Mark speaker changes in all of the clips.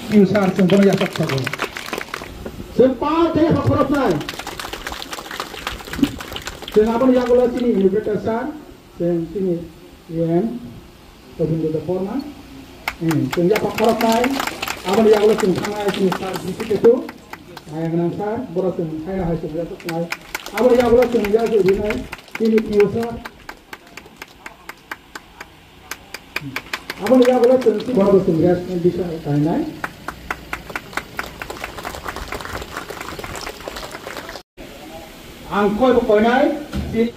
Speaker 1: piusar sing bono yasak sago sempat deh pakorot nai sing abon yagulo sini invitation sing sini yen to the foreman sing ya pakorot nai abon yagulo sing thangai sini sar dikit itu ayang nang sar boro sing hai hai sing yasak nai abon yagulo sing ya dinai sini piusar abon yagulo sing boro sing gas bisa kainai ang koi bukoi nai di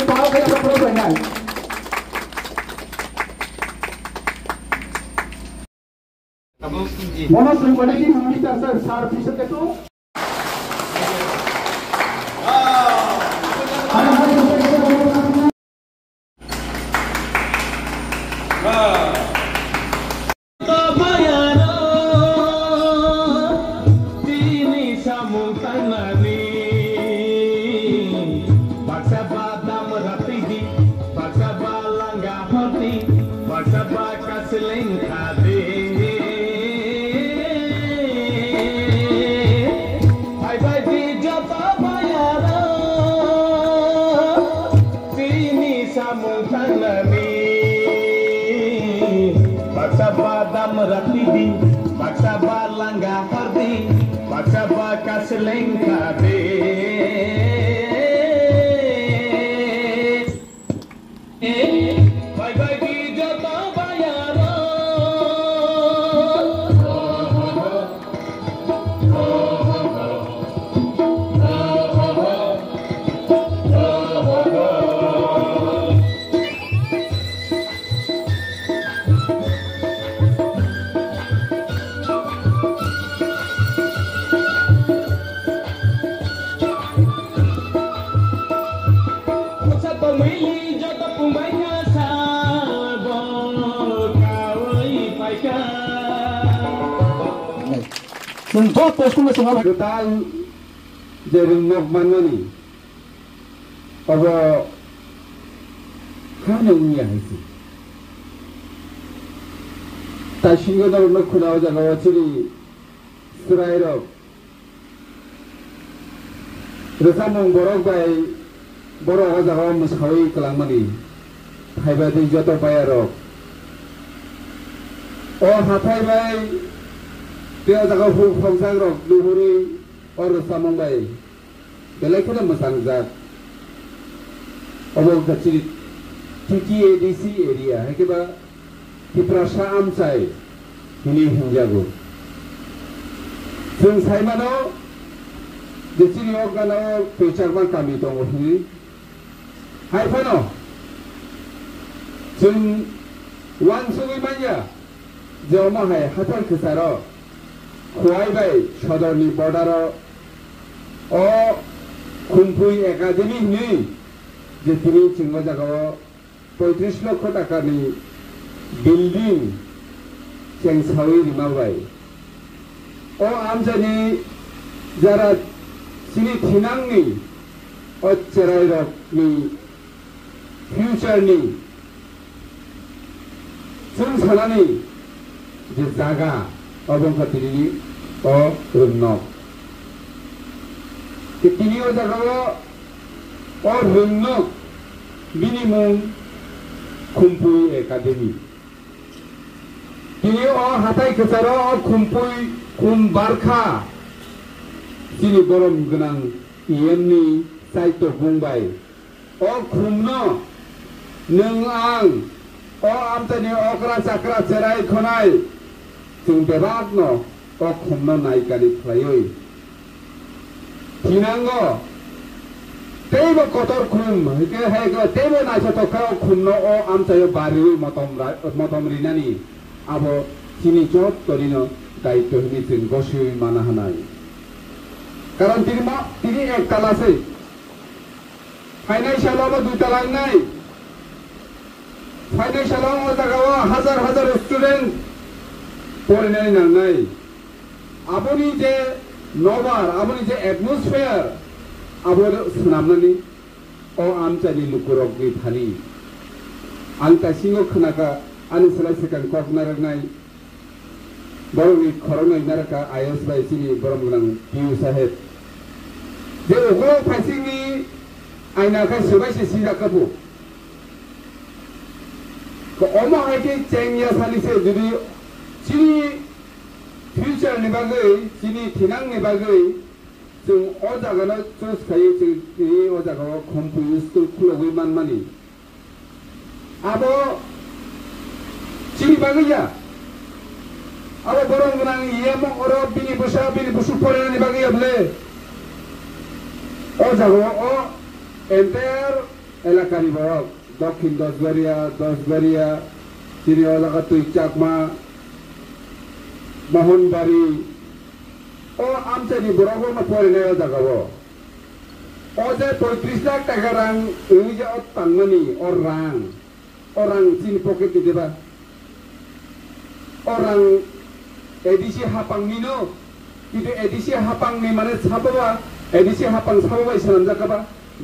Speaker 1: tahu kayak apa perubahan Mono sering lagi meminta sar bisa itu. Paksa balangga hardi, paksa bakas lengkabe. Bye bye di jota bayaro. Untuk posku semua total dari mana ni? Apa kanunnya itu? Tashinga dalam nak kunau jaga waciri serairok. Resamong borok bay borok jaga muskhawi kelamani. Haibati joto payarok. Oh hatai bay dia jaga fungsi rok duhuri or samongbai belai kuna masangzat obong kecil TTADC area hekiba kiprasa amsai ini hinjago sing sai mano deciri organo pecharman kami tongo hi hai pano sing wan sungi manya joma hai hatar kesaro Kuai bay sodorni border o kumpui academy ni je tini chingo jaga 35 লক্ষ টাকা ni building cheng sawi rimau bay o amjani jara sini thinang ni o cherai rok ni future ni sung sanani je jaga abang katiri o rumnok kitini o jaga o rumnok minimum kumpui academy kini o hatai kesaro o kumpui kum barkha sini borom genang iemni saito bungbai o kumno neng ang o amtani okra sakra cerai khonai sing bebak no o kumno naikari klayoi tinango tebo kotor kum ke hego tebo naisa to ka kumno o amtayo bari motom rinani abo sini jot torino daito hini sing gosui manahanai karon tini ek tala se financial aba 2 tala nai फाइनान्सियलाव जागाव हाजार हाजार student फरायनानै नांनाय आबोनि जे नबार आबोनि जे एटमस्फेयार आबो सोनाबनानै अ आमचानि लुकुरकनि थानि आं दासिमबो खोनागा आंनि सोलाय सिगां कक नारनाय बर'नि खरंनाय नारका आइएस बाय सिनि बरम गोनां पिउ साहेब जे अगल फाइसिंनि आइनाखाय सोबायसे सिजाकाबु अमा हायके चेंया सालिसे जुदि सिनि फ्यूचरनि बागै सिनि थिनांनि बागै जों अ जागानो चुज खायो जों अ जागाव कम्पिउटार स्कुल खुलगै मानमानि आबो सिनि बागैया आबो बरं गोनां इएम अरो बिनि बुसु फरायनायनि बागै आबले अ जागाव अ एन्टायर एलाकानि बरक दक्षिण दसबारिया सिनि अ जागा तुइ चाकमा मोहनबारी ओ आमचानि बर'खौ फरायनाय जागाव अजे 35 लाख टाका रां ओइजे तांमानि अ रां सिनि पकेट दिबा अ रां एडिसि हापांनिनो किन्तु एडिसि हापांनि माने साबा एडिसि हापां साबा सनाम जाकाबा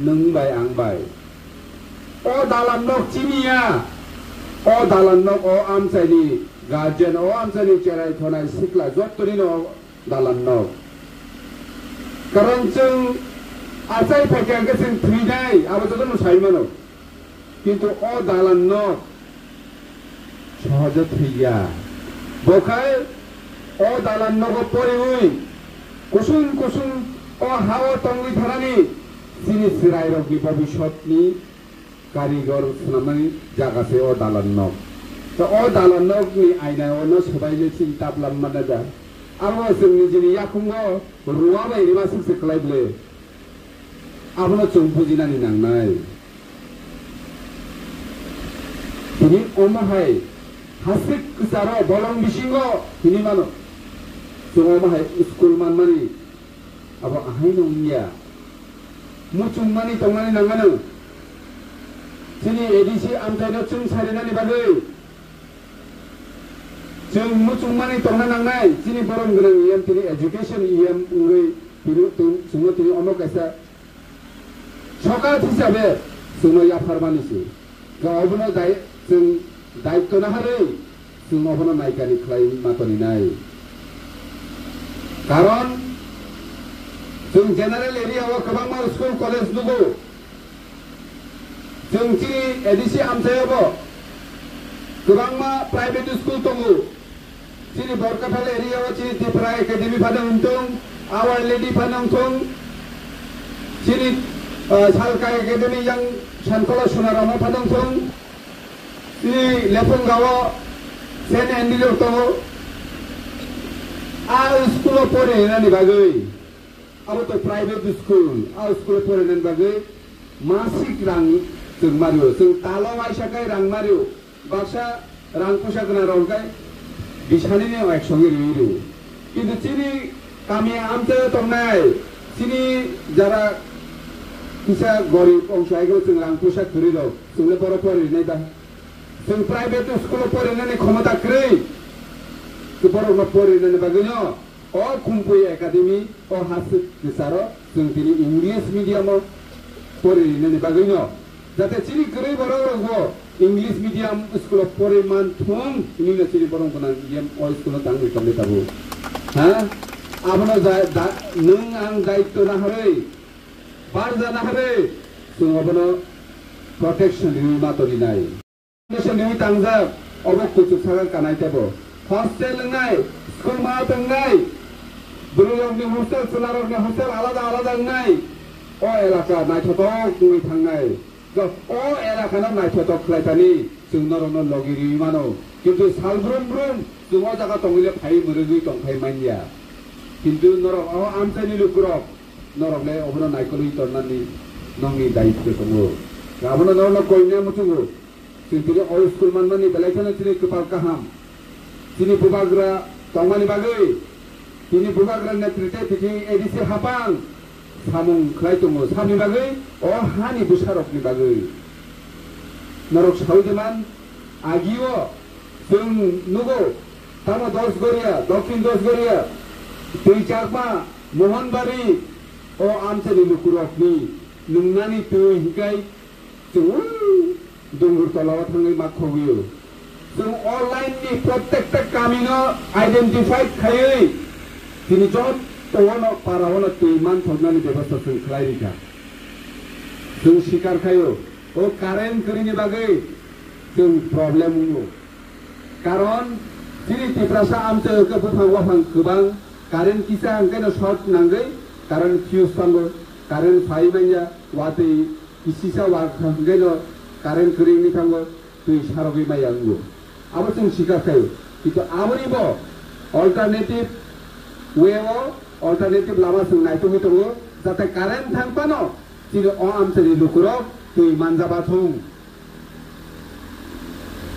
Speaker 1: नोंबाय आंबाय अ दालान नक चिनिया अ दालान नक अ आमचानि गार्जियन अ आमचानि चेराय थनाय सिख्ला जत्तनि न दालान नक कारण जों आचाय फायखांखौ जों थैनाय आबादखौ नुसायोमोन किन्तु अ दालान नक सहज थैया बखाय अ दालान नक परिउइ कुसुं अ हाव तंगि थानानि सिनि सिराय रगनि भबिष्यतनि कारिगर सुनामनानै जागासे अ दालान नक तो अ दालान नकनि आयनायावनो सबायजे सिन ताबलाम माना जा आरो जोंनि जिनि याकुंगो रुवा बायनि मासुसो खालायब्ले आबनो जों बुजिनानै नांनाय बिनि अमाहाय हासिक कुसारो बलं बिसिंगो बिनि मानो जों अमाहाय स्कुल मानमानि आबो आहाय नंनिया मुचुंमानि तंनानै नांगानो जिनि एडिसि आमथायनो जों सारिनानै बागै जों मुचुंमानि तंना नांनाय जिनि बरम गोनां इएम तिनि एजुकेशन इएम उरै बिरु जोङो तिनि अमक ऐसा सरकार हिसाबै जोङो याफारमानिसो गावबोनो जों दायित्व नाहारै जों अबनो नायगानि खालाय मातनि नाय कारण जों जेनारेल एरियायाव गोबां मा स्कुल कलेज दङ जों तिनि एडिसि आमथायावबो गोबां मा प्राइवेट स्कुल दङ तिनि बरकाटाल एरियायाव तिनि त्रिपुरा एकाडेमि फादों दं आवार लेडि फादों दं तिनि सालका एकाडेमि yang सानखला सुनारामा फादों दं तिनि लेफंगाव सेन्ट एन्ड्रिउ दङ आ स्कुलाव फरायनायनि बागै अब तो प्राइवेट स्कुल आ स्कुलाव फरायनायनि बागै मासिक रां जों मारियो जों तालाव आइसाखाय रां मारियो बाक्सा रां फैसा गोनां रावखाय बिसानिनि एकसंगे रियो किन्तु तिनि गामिया आमचे दंनाय तिनि जारा किसा गरिब अंशायखौ जों रां फैसा खरिदो जोंनो बर' फरायनाय दा जों प्राइवेट स्कुलाव फरायनायनि क्षमता गैयै बर' फरायनायनि बागैनो अ खुम्पुइ एकाडेमि अ हासिक गोसारो जों दिनै इंलिश मिडियामाव फरायनायनि बागैनो जाहाथे तिनि गोरै बर' रावखौ इंलिश मीडियम स्कूल परिमान थुम इनिनो सिरि बरं गोनां इएम अ स्कूल थांनो थांनो थाबो हा आबनो नों आं दायित्व नाहरै बार जाना हरै जों अबनो प्रोटेक्शन नि मातनि नाय नेशन नि तांजा अबो कुचु सागा कानाय थाबो हस्टेल नाय स्कूल मा दंनाय बुरुगनि हस्टेल सोनारनि हस्टेल आलादा आलादा नाय अ एलाका नायथतो कुइ थांनाय अ एलाकाना नायथतो खलायतानि जों नरनो लगिरि मानो किन्तु सालब्रुम जों अ जागा दंगिले फाइ मुरुगि दंखाय मानिया किन्तु नर अ आमचानि लुकुरक नरले अबनो नायकलि तरनानि नंनि दायित्व दङो गाबनो नरनो कइना मुथुगो जों तिनि अ स्कुल मानमानि बेलायखानो तिनि कपाल काहाम तिनि बुबाग्रा दंमानि बागै तिनि बुबाग्रा नेतृत्व तिनि एडिसि हापां सामुं खलाय दङ सामनि बागै अ हानि बुसारकनि बागै नरक सावदेमान आगियो जों नुगौ तामा दसगरिया दक्षिण दसगरिया दैचाकमा मोहनबारी ओ आमसानि लुकुरकनि नोंनानि दै हिकाय जों डोंगर तलाव थाङै माखौयो जों अनलाइननि प्रत्येकटा गामिनो आइडेन्टिफाइड खायै दिनै जत तवनो पारावनो दैमान थरनानि बेबस्था जों खालायरिखा जों सिकार खायो ओ कारेन्ट करिनि बागै जों प्रब्लेम नुयो कारण दिनै तिफ्रासा आमसो गोफां वाफां गोबां कारेन्ट किसा ओंखायनो सर्ट नांगै कारेन्ट फ्यूज थांगो कारेन्ट फाइमाया वादै इसिसा वाखांगैनो कारेन्ट करिनि थांगो दै सारगै माया नुयो अब जों सिकार खायो किन्तु आबरिबो अल्टारनेटिव वेआव अल्टारनेटिव लामा जों नायथ'बाय दङ जाहाथे कारेन्ट थांबानो दिनै अ आमसानि लुकुराव दै मानजाबा थं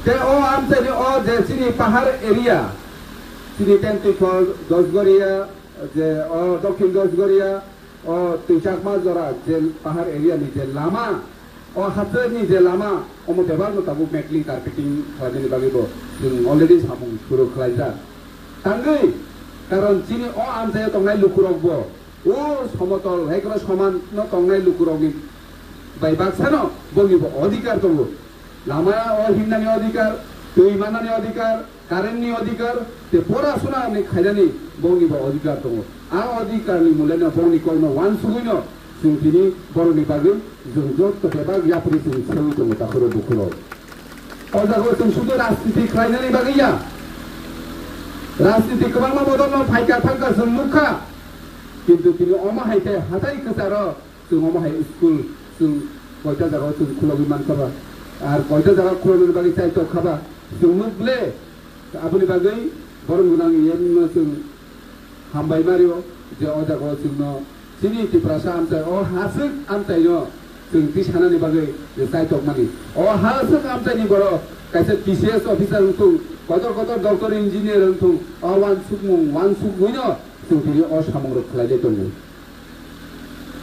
Speaker 1: ते अ आमसानि अ जे सिनि पाहार एरिया सिनि टेन्टिखल दसगरिया जे अ दक्षिण दसगरिया अ दैचाकमा जरा जे पाहार एरियानि जे लामा अ हाथोनि जे लामा अमो बेबारनो ताबु मेटलिं कार्पेटिं खालामनायनि बागैबो जों अलरेडि सामुं सुरु खालायजा थांगै कारण दिनै अ आमसायाव दंनाय लुकुरावबो ओ समतल हेकरा समान न दंनाय लुकुरावनि बायबाक्सानो बयनिबो अधिकार दङ लामाया अ हिमनानि अधिकार दैमानानि अधिकार कारेन्टनि अधिकार ते परासुनानि खायनानि बयनिबो अधिकार दङ आ अधिकारनि मुलायनो बयनि कयनो वान सुगैनो जों दिनै बर'नि बागै जों जत बेबाग यापरि जों सोलों दङ दाखोरो बुखुराव अजागो जों सुदु राजनीति खायनानि बागैया राजनीति गोबां मददनो फायका थांका जों नुखा किन्तु दिनै अमाहायते हाथाय गोसार जों अमाहाय स्कुल जों कयटा जायगायाव जों खुलावि मानखाबा आर कयटा जायगा खुलावनि बागै चाइतो खाबा जों नुब्ले आबुनि बागै बरं गोनां इयेनो जों हामबाय मारियो जे अ जायगायाव जोंनो दिनै तिफ्रासा आमसाय अ हासोक आमसायनो जों ति सानानि बागै जे चाइतक मानि अ हासोक आमसायनि बर' कायसे टीसीएस अफिसार हंथुं कतर डक्टर इन्जिनियर हंथुं अ वान सुगुइनो जों दिनै अ सामंग खालायनाय दङ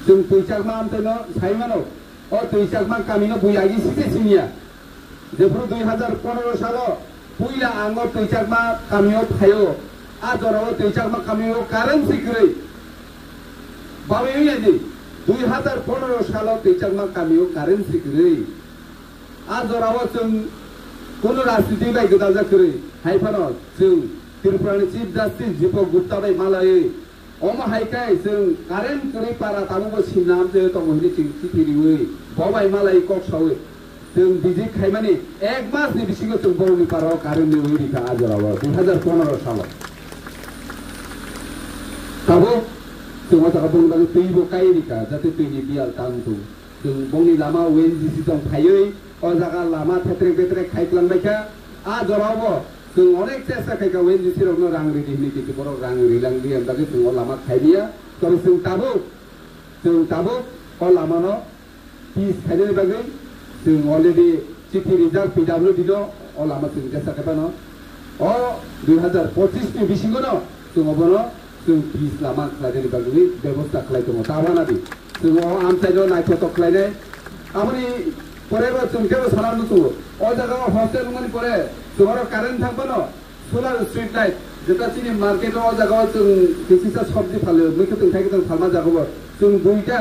Speaker 1: जों दैचाकमा आमसायनो साइमानो अ दैचाकमा गामिनो बुयागि सिसे सिनिया जेफोर 2015 सालाव पुइला आंगो दैचाकमा गामियाव थायो आजराव दैचाकमा गामियाव कारेन्ट सिक्रै बावैयादि 2015 सालाव दैचाकमा गामियाव कारेन्ट सिक्रै आजराव जों कोनो राजनीति बाय गोदाल जाखरै हायफानो जों त्रिपुरानि chief justice Deepak Gupta bye मालायै अमा हायखाय जों कारेन्ट करै पारा ताबुबो सिनाम जे दंहैनि चिथिरिवै बबाय मालाय कक्सावै जों बिदि खायमानि एक मासनि बिसिङाव जों बर'नि पाराव कारेन्टनि वैरिखा आजराव 2015 सालाव ताबो जों अजागा बुंनो बागै दैबो कायरिखा जाहाथे दैनि बियाल तांथुं जों बंनि लामा ओएनजीसी दं फायै अजागा लामा थेत्रे बेत्रे खायख्लांबायखा आजरावबो जों अनेक चेष्टा खायखा ओएनजीसी रावनो रां रेडि होनो किन्तु बर' रां रिलांदि होनबागै जों लामा खायनिया तबे जों ताबो अ लामानो पिस खायनायनि बागै जों अलरेडि चिठी रिजार्भ PWD नो अ लामा जों चेष्टा खायबानो अ 2025 नि बिसिङावनो जों अबनो जों पिस लामा खालायनायनि बागै बेबस्था खालाय दङ तावानादि जों अ आमसायनो नायथ'थ' खालायनाय आमनि परेबो जों केबो सानानो दङ अ जायगायाव हस्टेल माने परे जोंहार कारेन्ट थांबानो सोलार स्ट्रीट लाइट जेटा चिनि मार्केटआव जायगायाव जों बिसिसा सब्जी फालो मैखो थाइखो फालमा जागोबो जों दुइटा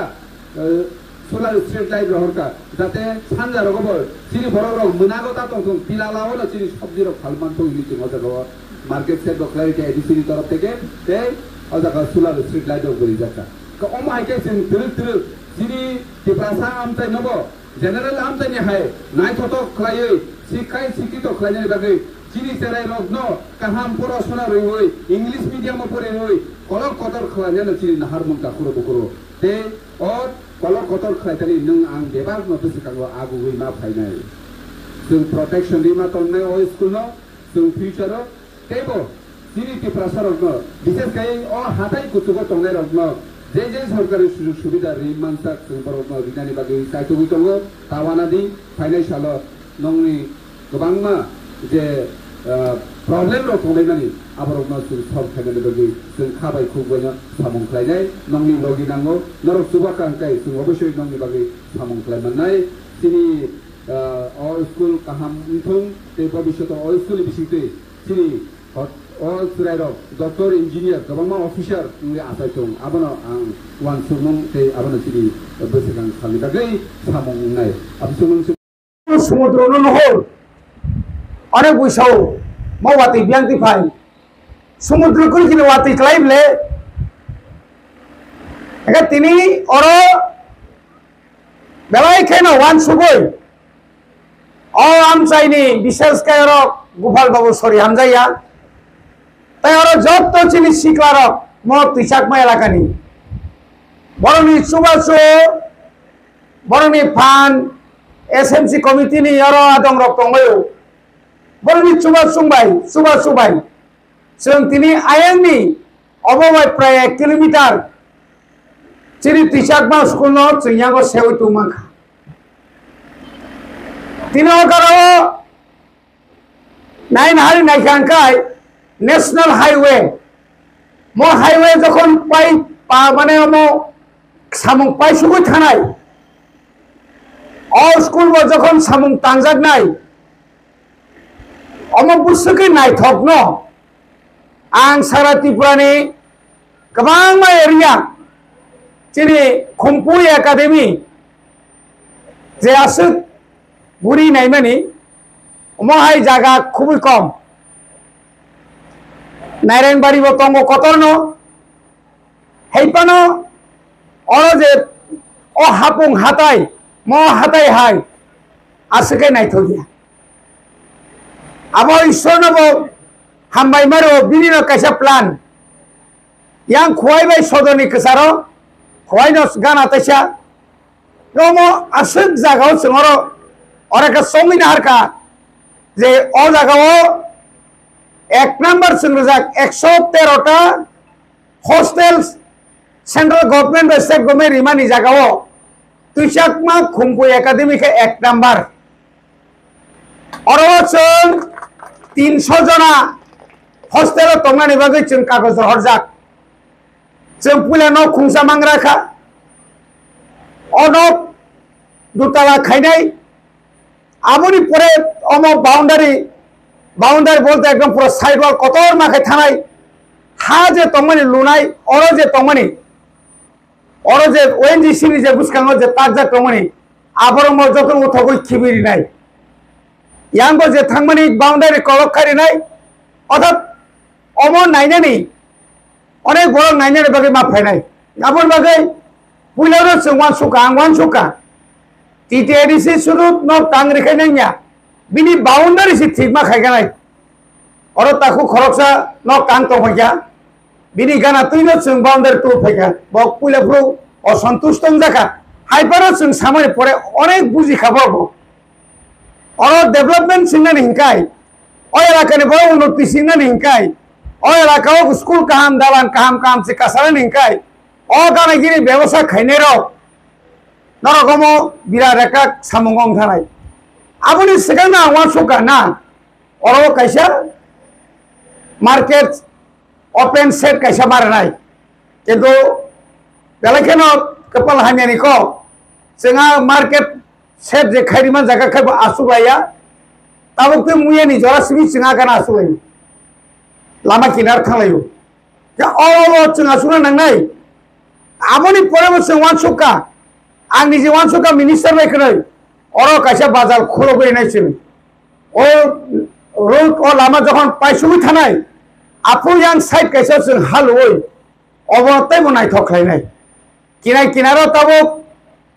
Speaker 1: सोलार स्ट्रीट लाइट रहरका जाते सानजा रगोबो चिनि बर'राव मोनागोता दं पिलालावनो चिनि सब्जी र फालमान तो इनि जों जायगायाव मार्केट सेट बखलाय के एडिसिनि तरफ থেকে ते अ जायगायाव सोलार स्ट्रीट लाइट गरि जाका क अमायके जों तिरु चिनि तिफ्रासा आमताय नबो जेनेरेल आमतायनि हाय नायथ'थ' खालायै शिक्षाय शिक्षित खालायनायनि बागै चिनि सेराय रग्न काहाम पराशुना रयै इंलिश मिडियामाव फराययै कलक कतर खालायनानै चिनि नाहार मुंका खुरो बुखुरो ते अ कलक कतर खालायनानै नों आं बेबार नोंसो सिखांगो आगुयै मा फायनाय जों प्रटेक्शन दिमा तन्नाय अ स्कुलनो जों फिउचाराव तेबो चिनि तिफ्रासा रग्न विशेष गयै अ हाथाय गुथुगो तंनाय रग्न जे सरकारि सुजुग सुबिदा रिमानसा जों बर'नो रिनानि बागै सायथ'गै दङ तावानादि फाइनान्सियाल नंनि गोबांमा जे प्रब्लेम रो थंनायनानि आबरनो जों सल्भ खालामनो बागै जों खाबाय खुबैनो सामं खालायनाय नंनि लगिनांगौ नरक सुबाकांखाय जों अबयस्सै नंनि बागै सामं खालामनाय दिनै all school kaham untung te bhabishot all school bisingte sini all side of doctor engineer kabangma officer ngi asai tong abono ang wan sumung te abono sini besekan salida gai samung nai absumung
Speaker 2: সমুদ্র নহর অনেক বৈশাও মাওয়াতি বিয়ান্তি phi সমুদ্র করে কিনে ওয়াতি ক্লাইবলে একা তিনি or বেলাই কেন ওয়ান সুগই অ আম চাইনি বিশেষ কায়র গোপাল বাবু সরি হামজাইয়া তাই অর যত চিনি শিকলার মত তিসাকমা এলাকানি বরনি সুবাসু বরনি fun SMC committee ni yaro adong rok tongbayo bolni chuba subai sung tini ayang ni obowai pray 1 kilometer chiri tisakma school no chingyago sewi tumangkha tino karo 9 hari naikangkai national highway mo highway jokhon pai pa mane mo samung pai sugoi thanai all school bo jokhon samung tangjak nai omo busukei naithok no ang sara tripurani kabang ma area chini Khumpui academy je asuk buri naimani omo hai jaga khubui kom Narayanbari bo tongo kotorno heipano oro je o hapung hatai mo hatai hai asuke nai thogia abo ishorno bo hambai maro binino kaisa plan yang khwai bai sodoni kesaro khwai no gana taisa nomo asuk jagao singoro oraka somina harka je o jagao 1 number singrojak 113 ta hostels central government ba state government rimani jagao Tisakma Khumpui academy ke 1 number orowachon 300 jona hostel tongani bagai chung kagoj horjak chung pulano khungsa mangrakha ono dutala khainai amoni pore omo boundary bolte ekdom puro side wall kotor makai thanai ha je tongmani lunai oro je tongmani oro je ONGC ni je buskango je tajak tongmani aboro mo jokon uthogoi khibiri nai yango je thangmani boundary kolok khari nai অর্থাৎ অমন নাইনানি অনেক বড় নাইনানি বাগে মা ফাইনাই আপন বাগে পুইলারো সংওয়ান সুকা আংওয়ান সুকা টিটিআরসি শুধু ন টাং রেখাই নাইয়া বিনি বাউন্ডারি সি ঠিক মা খাইগা নাই অর তাকু খরচা ন কাং তো হইয়া বিনি গানা তুই ন সং বাউন্ডারি তো ফাইগা বক পুইলা পুরো অসন্তুষ্ট জায়গা হাইপারো সং সামনে পড়ে অনেক বুঝি খাবো অর ডেভেলপমেন্ট সিংনা হিংকাই ওই এলাকায় বড় উন্নতি সিংনা হিংকাই ওই এলাকাও স্কুল কাহাম দালান কাহাম সে কাসারান হিংকাই ও গানে গিরি ব্যবসা খাইনেরও নরকম বিরাট একটা সামঙ্গম থানাই আপনি সেখানে আমার সুকা না ওর কাইসা মার্কেট ওপেন সেট কাইসা মারে নাই কিন্তু বেলাকেন কপাল হামিয়ানি ক जोंहा मार्केट सेट जे खाइरिमान जागा खाइबो आसुलाया ताबुकते मुयानि जरासिबि जोंहा गाना आसुलायो लामा किनार थांलायो जा अ जोंहा सुना नांनाय आबोनि परेबो जों वानसुका आंनि जे वानसुका मिनिस्टार बायखनै अर कायसा बाजार खुलो गयनायसिम ओ रोड ओ लामा जखन पाइसुबि थानाय आपु यां साइड कायसा जों हालवै अबताय बनाय थखलायनाय किनाय किनारो ताबुक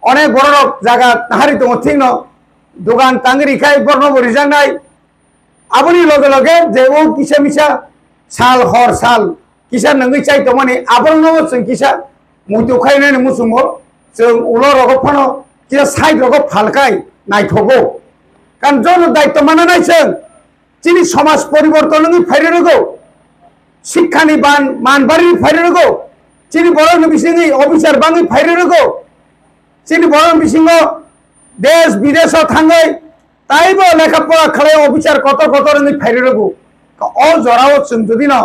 Speaker 2: অনেক বড় জায়গা তাহারি তো ঠিক ন দোকান টাঙ্গি খাই বর্ণ বরিজাং নাই আপনি লগে লগে যে ও কিসা মিছা সাল হর সাল কিসা নঙ্গি চাই তো মানে আপন নব जों কিসা মুতো খাইনানি মুসুমো जों উলো রগ ফনো কিসা সাইড রগ ফালকাই নাইথগো কারণ জন দায়িত্ব মানা নাই जों চিনি সমাজ পরিবর্তননি ফাইরে রগো শিক্ষানি মানবাড়ি ফাইরে রগো চিনি বড় বিসিনি অফিসার বাঙ্গি ফাইরে রগো চিনি বড় বিসিংহ দেশ বিদেশ থাঙ্গাই তাইব লেখাপড়া খালে অফিসার কত কত রঙি ফাইরে রগো অ জরাও जों যদি না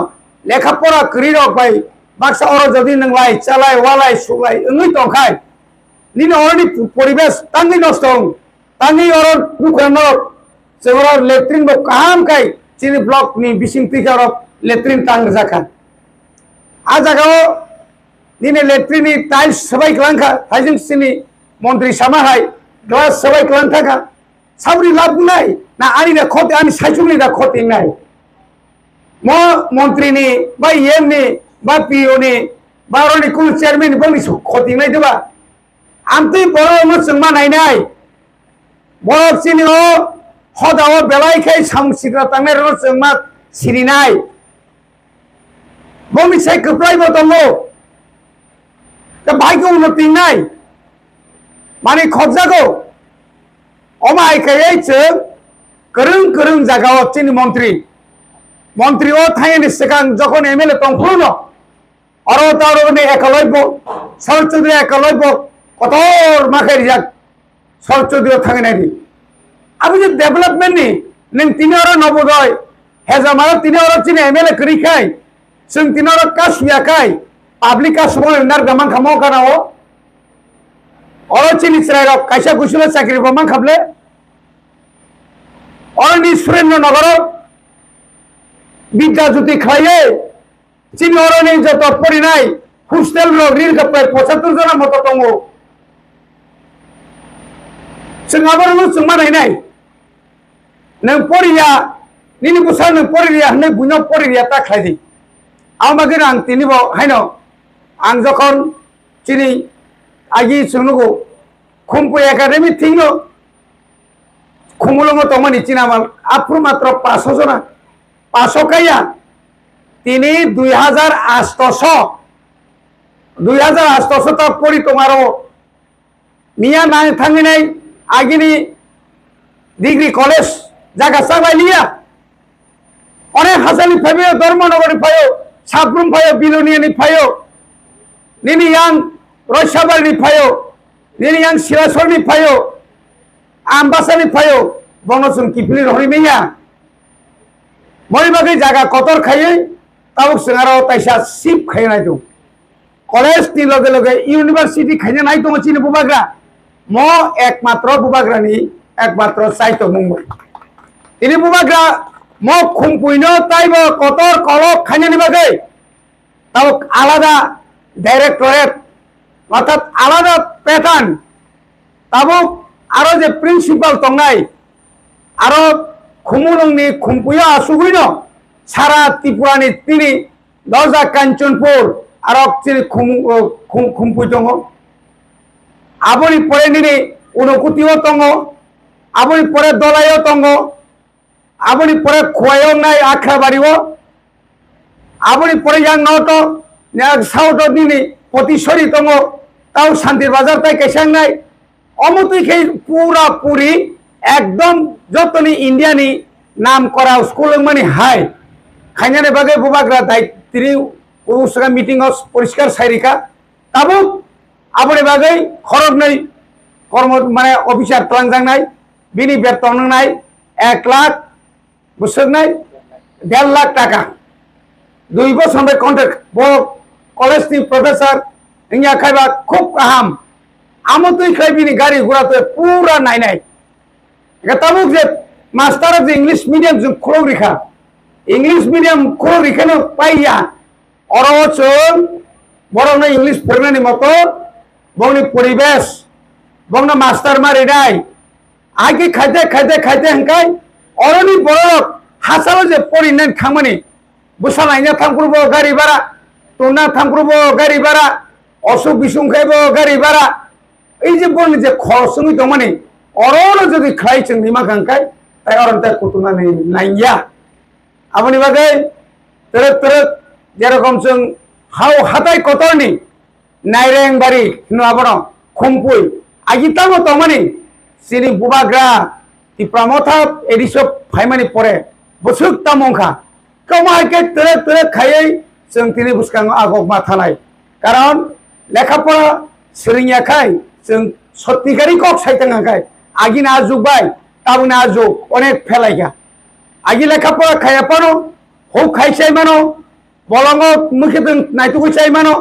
Speaker 2: লেখাপড়া করি রক ভাই বাক্সা অর যদি নংলাই চালাই ওয়ালাই সুলাই ওই তখাই নিন অরনি পরিবেশ তাঙ্গি নষ্ট tangi orang bukan orang seorang letrin bo kaham kai sini blok ni bising tiga orang letrin tang zakan aja kau ini letrin ni tiles sebaik langkah hajing sini menteri sama hai gelas sebaik langkah ka sabri lab nai na ani na khoti ani sajung ni da khoti nai mo menteri ni ba yem ni ba PO ni ba roni kul chairman ni bang ni khoti nai deba amti boro mo sengma nai nai boro sini o hoda o belai kai sam sikra tangai ro sengma siri nai bang ni sai keprai bo tongo ka bhai ko unnoti nai mane khobja go omai kai cheng kereng jaga o chini মন্ত্রী ও tiny সেখান যখন MLA তখন আরো তার মানে একলব্য সরচৌধুরী একলব্য কত মাখের যাক সরচৌধুরী থাকে নাকি আমি যে ডেভেলপমেন্ট নি নং তিনি আরো নবোদয় হেজা মারা তিনি আরো চিনি এমএলএ করি খাই जों তিনি আরো কাজ ইয়াকাই পাবলিক কাজ সময় নার গামান খামো কানাও আরো চিনি শ্রাই রক কাইসা গুছলে চাকরি বামান খাবলে অরনি সুরেন্দ্রনগর বিদ্যা জ্যোতি খাইয়ে চিনি অরণি যত পরি নাই হোস্টেল রিল প্রায় 75 জনের মতো দङ जों আবার जों মানাই নাই नों পরিয়া নিনি বুসা नों পরিয়া হনে বুনো পরিয়া তা খাইদি আমাকে আং তিনি হাইনো আং যখন চিনি আগি শুনুগো খুমপু একাডেমি থিংনো খুমুলঙ্গ তমানি চিনা আমার আপ্রু মাত্র 500 জনা 500 kaya তিনি 2800 তা পরি তোমারও মিয়া নাই থাঙ্গি নাই আগিনি ডিগ্রি কলেজ জায়গা সাবাই লিয়া অনেক হাসানি ফাইও ধর্মনগরী ফাইও সাবরুম ফাইও বিলুনিয়ানি ফাইও নিনি ইয়াং রয়সাবাড়ি ফাইও নিনি ইয়াং সিরাসরনি ফাইও আমবাসানি ফাইও বনসুন কিফলি রহরি মিয়া মরিবাগৈ জায়গা কতর খাইয়ে তাও সিঙ্গারাও তাইসা সিপ খাই নাই তো কলেজ নি লগে লগে ইউনিভার্সিটি খাইনে নাই তো চিনি বুবাগ্রা ম একমাত্র বুবাগ্রা নি একমাত্র সাইতো মুম্বাই তিনি বুবাগ্রা ম খুমপুইন তাইব কতর কলক খাইনে নিবাগে তাও আলাদা ডাইরেক্টরেট অর্থাৎ আলাদা প্যাটার্ন তাও আরো যে প্রিন্সিপাল তংনাই আরো খুমুলংনি খুমপুয়া আসুগুইন সারা ত্রিপুরানি তিনি দরজা কাঞ্চনপুর আর চিনি খুমপুই দङ আবরি পরে নিনি উনকুতিও দङ আবরি পরে দলাইও দङ আবরি পরে খোয়াইও নাই আখড়াবাড়িও আবরি পরে ইয়াং নট সাউট নিনি পতিশ্বরী দङ তাও শান্তির বাজার তাই কেসাং নাই অমতুই খেই পুরা পুরি একদম যতনি ইন্ডিয়ানি নাম করা স্কুল মানে হাই খাইনানে বাগে বুবাগ্রা দায় তিনি উসকা মিটিং পরিষ্কার সাইরিকা তাবু আবরে বাগে খরচ নাই কর্ম মানে অফিসার তলাংজাং নাই বিনি বেতন নাই 1 লাখ বুঝছেন নাই 1.5 লাখ টাকা 2 বছর কন্ট্রাক্ট বড় কলেজ নি প্রফেসর ইয়া খাইবা খুব আহাম আমতুই খাইবিনি গাড়ি ঘোড়াতে পুরা নাই তাবুক যে মাস্টার যে ইংলিশ মিডিয়াম যে খোলো রেখা ইংলিশ মিডিয়াম খোলো রেখানো পাইয়া অরচন বড় না ইংলিশ পড়ানি মতো বংনি পরিবেশ বংনা মাস্টার মারি নাই আগে খাইতে হাঙ্কাই অরনি বড় হাসালো যে পরিনেন খামানি বুসালাইনা থামকুরবো গাড়ি ভাড়া তোনা থামকুরবো গাড়ি ভাড়া অসুখ বিসুখ খাইব গাড়ি ভাড়া এই যে বলনি যে খরচমি তো মানে অরণ যদি খাইছেন নিমা খাঙ্কাই তাই অরণ তাই কুতুনা নাইয়া আপনি বাগে তেরে যেরকম जों হাও হাতাই কতরনি নাইরেং বাড়ি নো আবন খুমপুই আগিতামো তো মানে সিনি বুবাগ্রা তি প্রমথা এডিসব ফাইমানি পরে বসুক তামংখা কমাইকে তেরে খাইयै जों তিনি বুসকাং আগক মাথানাই কারণ লেখাপড়া সিরিংয়া খাই जों সত্যিকারই কক সাইতাঙ্গাখাই আগি না যুগবাই তাবু না যুগ অনেক ফেলাইগা আগি লেখাপড়া খাইয়া পানো হোক খাইছাই মানো বলঙ্গ মুখে নাইটুকু চাই মানো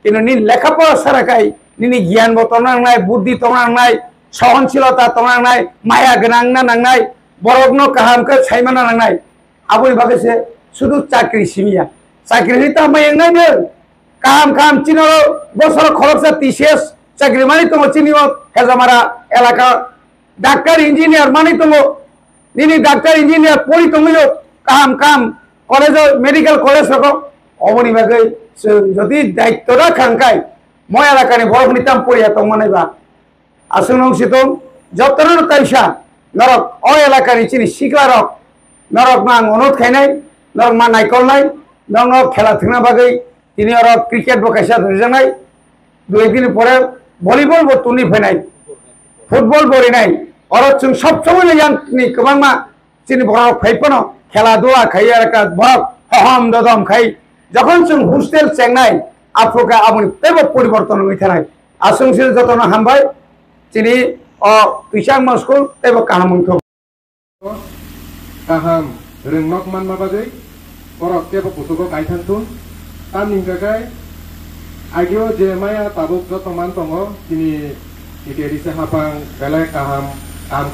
Speaker 2: কিন্তু নি লেখাপড়া সারা খাই নিনি জ্ঞান বতনাং নাই বুদ্ধি তনাং নাই सहनशीलता तंनांनाय माया गोनां ना नांनाय बरकनो काहामखौ सायमाना नांनाय आबुनि बागैसे शुधु चाकरी सिमिया चाकरी हिता मायंनाय नो काम काम चिनो बसर खरचा टीसीएस चाकरी मानि तंग चिनियो हेजामारा एलाका डाक्टर इंजिनियर मानि तंग निनि डाक्टर इंजिनियर परि तंगिलो काम काम कॉलेज मेडिकल कॉलेज रको अबनि बागै जदि दायित्वरा खांखाय মই এলাকাनि बरकनि ताम परिया तंमानायबा आसुनं सितम जतन ताइसा नरक अ एलाकानि चिनि सिक्ला रक नरक मा अनुरोध खायनाय नरक मा नायकलनाय नरक खेला थंना बागै तिनि अरक क्रिकेट बकायसा रजानाय दुइ दिन परे भलिबल बतुनि फैनाय फुटबल बरिनाय अरक जों सब समय याननि गोबांमा चिनि बरक फाइपनो खेला दुला खाय एलाका बरक हहम ददम खाय যখন जों हस्टेल चेंनाय आफुका आबुनि तेबो परिवर्तन होइथानाय आसंसिल जतन हामबाय चिनि अ तुइसां school तेबो काहामंखौ
Speaker 3: kaham rengnok man mabagai korok tebo putuko kaithantun tam ningkakai agio je maya tabuk joto man tongo kini iteri se hapang belai kaham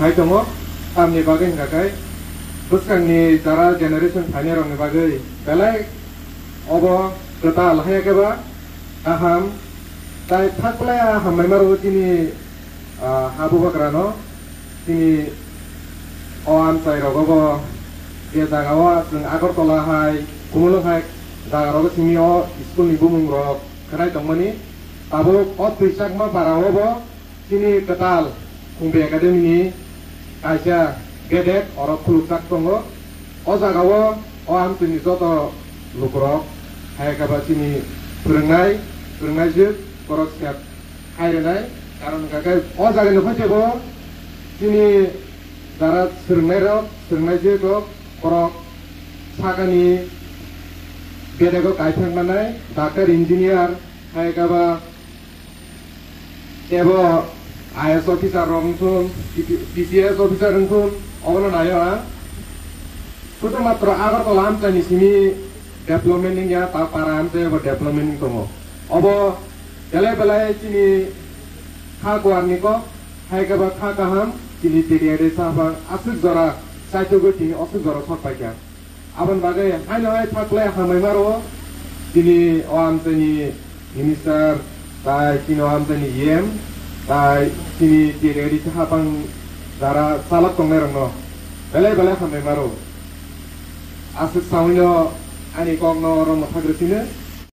Speaker 3: khai tongo tam ni bagai ningkakai buskang ni jara generation thani rong ni bagai belai obo kota lahaya keba kaham tai thaklaya hamai maru kini habu bakrano kini oan sai rogobo dia jagawa jeung Agartala hai kumulung hai jagarogo simio school ni bumung rok krai tongmani abo o tuisakma barawobo sini ketal Kumbi Academy ni kaisa gedek orok khuluksak tongo o jagawo o amtuni joto lukrok hai kaba sini फोरोंनाय जो korok siap hayrenai karon kakai o jagani phajego sini dara सोलोंनाय जो korok sakani gedego kaithangmanai doctor engineer hai kaba ebo IS officer rongsun PCS officer rongsun obono nayo kudu matro Agartala amtani sini development ning ya ta param te bo development ning tomo obo belai sini kha kwarni ko hai kaba kha kaham sini teriade sabang asuk jora saito go tini asuk jora sok paikya aban bagai hai thakle hamai maro sini o amtani minister tai sini o amtani EM tai sini teriade sabang dara salak tongne rongno belai hamai maro asuk sawino ani kong no rom thagresine